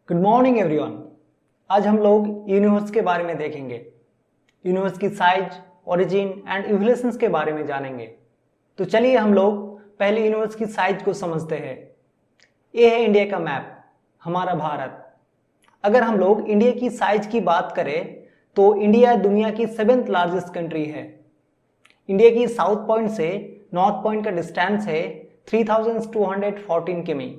Good morning everyone. आज हम लोग यूनिवर्स के बारे में देखेंगे। यूनिवर्स की साइज, ओरिजिन एंड इवोल्यूशंस के बारे में जानेंगे। तो चलिए हम लोग पहले यूनिवर्स की साइज को समझते हैं। ये है इंडिया का मैप, हमारा भारत। अगर हम लोग इंडिया की साइज की बात करें तो इंडिया दुनिया की 7th लार्जेस्ट कंट्री है। इंडिया की साउथ पॉइंट से नॉर्थ पॉइंट का डिस्टेंस है 3214 किमी।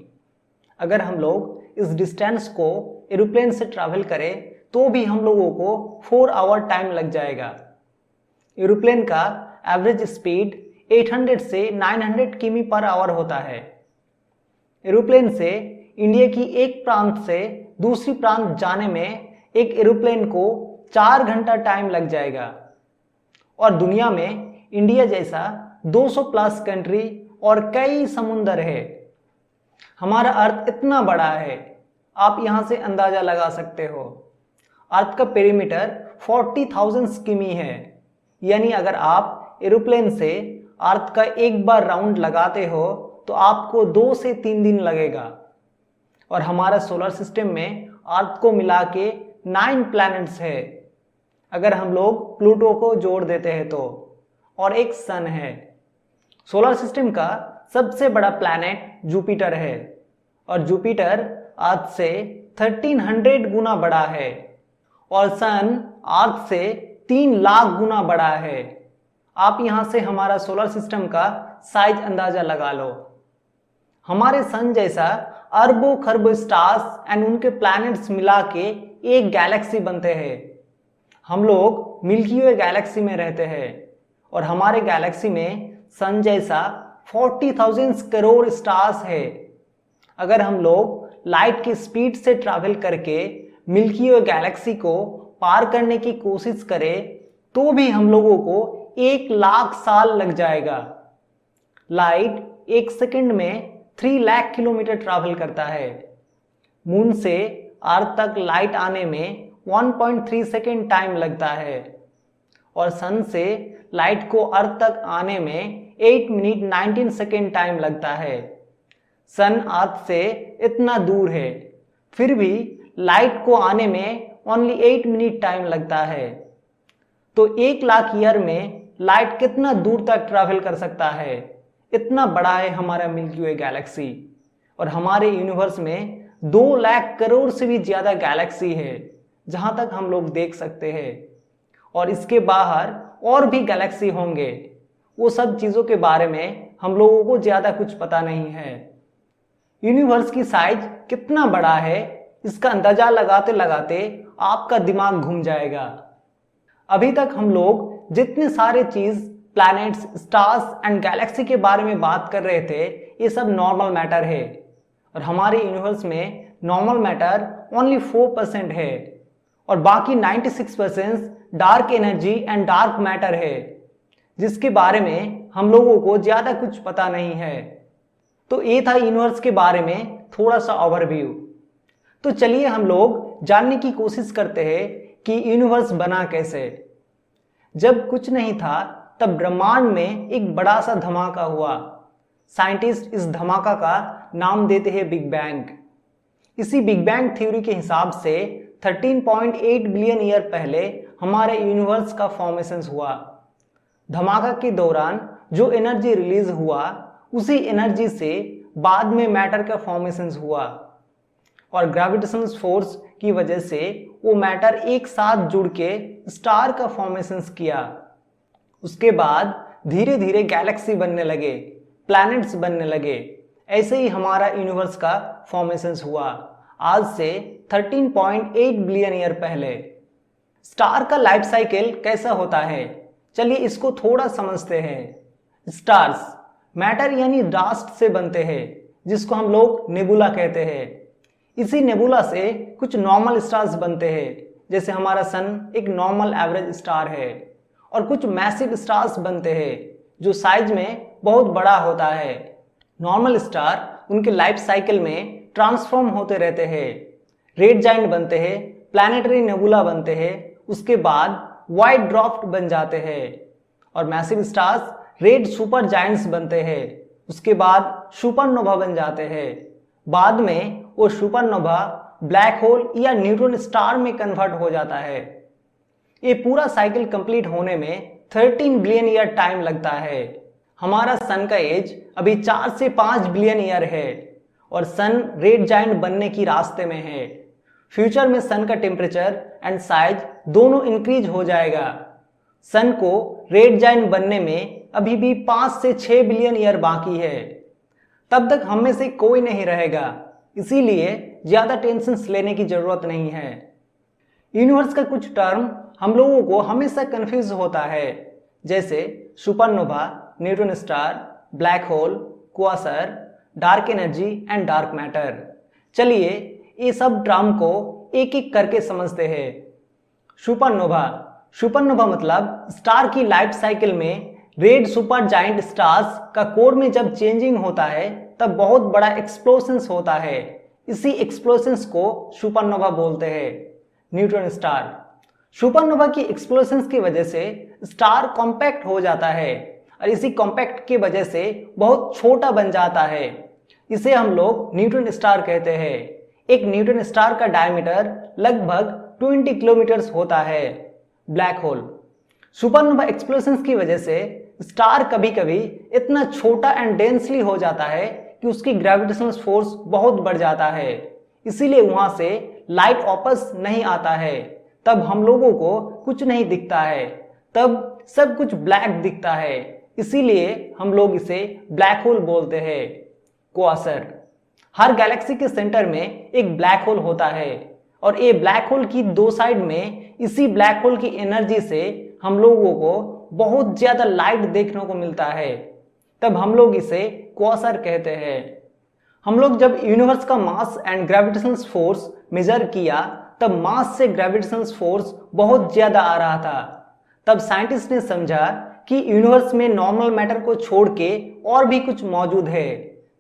अगर हम लोग इस डिस्टेंस को एरोप्लेन से ट्रैवल करें तो भी हम लोगों को 4 आवर टाइम लग जाएगा। एरोप्लेन का एवरेज स्पीड 800 से 900 किमी पर आवर होता है। एरोप्लेन से इंडिया की एक प्रांत से दूसरी प्रांत जाने में एक एरोप्लेन को 4 घंटा टाइम लग जाएगा। और दुनिया में इंडिया जैसा 200 प्लस कंट्री और कई समुंदर है। हमारा अर्थ इतना बड़ा है, आप यहां से अंदाजा लगा सकते हो। अर्थ का पेरीमीटर 40,000 किमी है, यानी अगर आप एरोप्लेन से अर्थ का एक बार राउंड लगाते हो तो आपको 2 से 3 दिन लगेगा। और हमारा सोलर सिस्टम में अर्थ को मिला के 9 प्लैनेट्स है, अगर हम लोग प्लूटो को जोड़ देते हैं तो, और एक सन है। सोलर सिस्टम का सबसे बड़ा प्लैनेट जुपिटर है, और जुपिटर अर्थ से 1300 गुना बड़ा है, और सन अर्थ से 3 लाख गुना बड़ा है। आप यहां से हमारा सोलर सिस्टम का साइज अंदाजा लगा लो। हमारे सन जैसा अरबों खरबों स्टार्स एंड उनके प्लैनेट्स मिला के एक गैलेक्सी बनते हैं। हम लोग मिल्की वे गैलेक्सी में रहते हैं, और हमारे गैलेक्सी में सन जैसा 40,000 करोड़ स्टार्स है। अगर हम लोग लाइट की स्पीड से ट्रैवल करके मिल्की वे गैलेक्सी को पार करने की कोशिश करें तो भी हम लोगों को 1 लाख साल लग जाएगा। लाइट 1 सेकंड में 3 लाख किलोमीटर ट्रैवल करता है। मून से अर्थ तक लाइट आने में 1.3 सेकंड टाइम लगता है, और सन से लाइट को अर्थ तक आने में 8 मिनट 19 सेकंड टाइम लगता है। सन अर्थ से इतना दूर है, फिर भी लाइट को आने में ओनली 8 मिनट टाइम लगता है। तो 1 लाख ईयर में लाइट कितना दूर तक ट्रैवल कर सकता है। इतना बड़ा है हमारा मिल्की वे गैलेक्सी। और हमारे यूनिवर्स में 2 लाख करोड़ से भी ज्यादा गैलेक्सी है, जहां तक हम लोग देख सकते हैं। और इसके बाहर और भी गैलेक्सी होंगे, वो सब चीजों के बारे में हम लोगों को ज्यादा कुछ पता नहीं है। यूनिवर्स की साइज कितना बड़ा है, इसका अंदाजा लगाते लगाते आपका दिमाग घूम जाएगा। अभी तक हम लोग जितने सारे चीज, प्लैनेट्स, स्टार्स एंड गैलेक्सी के बारे में बात कर रहे थे, ये सब नॉर्मल मैटर है। और हमारे यूनिवर्स में नॉर्मल मैटर ओनली 4% है, और बाकी 96% dark energy and dark matter है, जिसके बारे में हम लोगों को ज्यादा कुछ पता नहीं है। तो ये था यूनिवर्स के बारे में थोड़ा सा ओवरव्यू। तो चलिए हम लोग जानने की कोशिश करते हैं कि यूनिवर्स बना कैसे। जब कुछ नहीं था तब ब्रह्मांड में एक बड़ा सा धमाका हुआ। साइंटिस्ट इस धमाका का नाम देते हैं बिग बैंग। इसी बिग बैंग थ्योरी के हिसाब से 13.8 बिलियन ईयर पहले हमारे यूनिवर्स का फॉर्मेशन हुआ। धमाका के दौरान जो एनर्जी रिलीज हुआ, उसी एनर्जी से बाद में मैटर का फॉर्मेशन हुआ, और ग्रेविटेशनल फोर्स की वजह से वो मैटर एक साथ जुड़ के स्टार का फॉर्मेशन किया। उसके बाद धीरे धीरे गैलेक्सी बनने लगे, प्लैनेट्स बनने लगे। ऐसे ही हमारा यूनिवर्स का फॉर्मेशन हुआ आज से 13.8 बिलियन ईयर पहले। स्टार का लाइफ साइकिल कैसा होता है, चलिए इसको थोड़ा समझते हैं। स्टार्स मैटर यानी डास्ट से बनते हैं, जिसको हम लोग नेबुला कहते हैं। इसी नेबुला से कुछ नॉर्मल स्टार्स बनते हैं, जैसे हमारा सन एक नॉर्मल एवरेज स्टार है। और कुछ मैसिव स्टार्स बनते हैं जो साइज में बहुत बड़ा होता है। नॉर्मल स्टार उनके लाइफ साइकिल में ट्रांसफॉर्म होते रहते हैं। रेड जाइंट बनते हैं, प्लैनेटरी नेबुला बनते हैं, उसके बाद व्हाइट ड्वार्फ बन जाते हैं। और massive stars red super giants बनते हैं, उसके बाद सुपरनोवा बन जाते हैं। बाद में वो सुपरनोवा, ब्लैक होल या न्यूट्रॉन स्टार में कन्वर्ट हो जाता है। ये पूरा साइकिल कंप्लीट होने में 13 बिलियन ईयर टाइम लगता है। हमारा सन का एज अभी 4 से 5 बिलियन ईयर है और सन रेड जायंट बनने की रास्ते में है। फ्यूचर में सन का टेम्परेचर एंड साइज दोनों इंक्रीज हो जाएगा। सन को रेड जायंट बनने में अभी भी 5 से 6 बिलियन ईयर बाकी है। तब तक हम में से कोई नहीं रहेगा, इसीलिए ज्यादा टेंशन लेने की जरूरत नहीं है। यूनिवर्स का कुछ टर्म हम लोगों को हमेशा कंफ्यूज होता है, जैसे supernova, neutron star, black hole, Quasar, dark energy and dark matter. चलिए ये सब टर्म को एक एक करके समझते हैं। सुपरनोवा, सुपरनोवा मतलब स्टार की लाइफ साइकिल में रेड सुपर जायंट स्टार्स का कोर में जब चेंजिंग होता है तब बहुत बड़ा एक्सप्लोशंस होता है। इसी एक्सप्लोशंस को सुपरनोवा बोलते हैं। न्यूट्रॉन स्टार, सुपरनोवा की एक्सप्लोशंस की वजह से स्टार कॉम्पैक्ट हो जाता है और इसी कॉम्पैक्ट की वजह से बहुत छोटा बन जाता है। इसे हम लोग न्यूट्रॉन स्टार कहते हैं। एक न्यूट्रॉन स्टार का डायमीटर लगभग 20 किलोमीटर होता है। ब्लैक होल, सुपरनोवा एक्सप्लोशंस की वजह से स्टार कभी कभी इतना छोटा एंड डेंसली हो जाता है कि उसकी ग्रेविटेशनल फोर्स बहुत बढ़ जाता है, इसीलिए वहां से लाइट वापस नहीं आता है। तब हम लोगों को कुछ नहीं दिखता है, तब सब कुछ ब्लैक दिखता है, इसीलिए हम लोग इसे ब्लैक होल बोलते हैं। क्वासर, हर गैलेक्सी के सेंटर में एक ब्लैक होल होता है और ये ब्लैक होल की दो साइड में इसी ब्लैक होल की एनर्जी से हम लोगों को बहुत ज्यादा लाइट देखने को मिलता है, तब हम लोग इसे क्वासर कहते हैं। हम लोग जब यूनिवर्स का mass and gravitational force measure किया तब मास से ग्रेविटेशनल फोर्स बहुत ज्यादा आ रहा था। तब साइंटिस्ट ने समझा कि यूनिवर्स में नॉर्मल मैटर को छोड़ के और भी कुछ मौजूद है,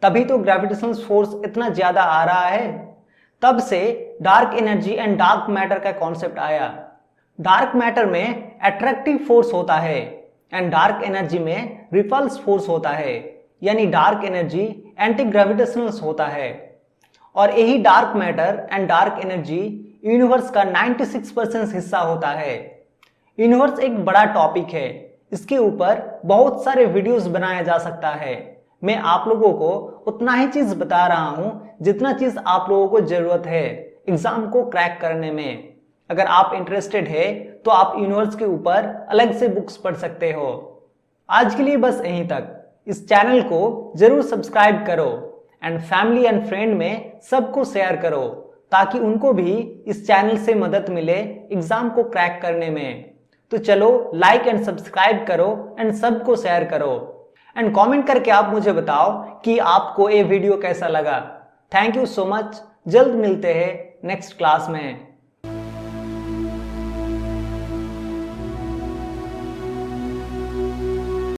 तभी तो ग्रेविटेशनल फोर्स इतना ज्यादा आ रहा है। तब से dark energy and dark matter का कॉन्सेप्ट आया। डार्क मैटर में अट्रैक्टिव फोर्स होता है एंड डार्क एनर्जी में रिपल्स फोर्स होता है, यानी डार्क एनर्जी एंटी ग्रेविटेशनल होता है। और यही dark matter and dark energy universe का 96% हिस्सा होता है। यूनिवर्स एक बड़ा टॉपिक है, इसके ऊपर बहुत सारे वीडियोस बनाया जा सकता है। मैं आप लोगों को उतना ही चीज बता रहा हूं जितना चीज आप लोगों को जरूरत है एग्जाम को क्रैक करने में। अगर आप इंटरेस्टेड है तो आप यूनिवर्स के ऊपर अलग से बुक्स पढ़ सकते हो। आज के लिए बस यहीं तक। इस चैनल को जरूर सब्सक्राइब करो एंड फैमिली एंड फ्रेंड में सबको शेयर करो ताकि उनको भी इस चैनल से मदद मिले एग्जाम को क्रैक करने में। तो चलो लाइक एंड सब्सक्राइब करो एंड सबको शेयर करो एंड कमेंट करके आप मुझे बताओ कि आपको ये वीडियो कैसा लगा। Thank you so much. जल्द मिलते हैं नेक्स्ट क्लास में।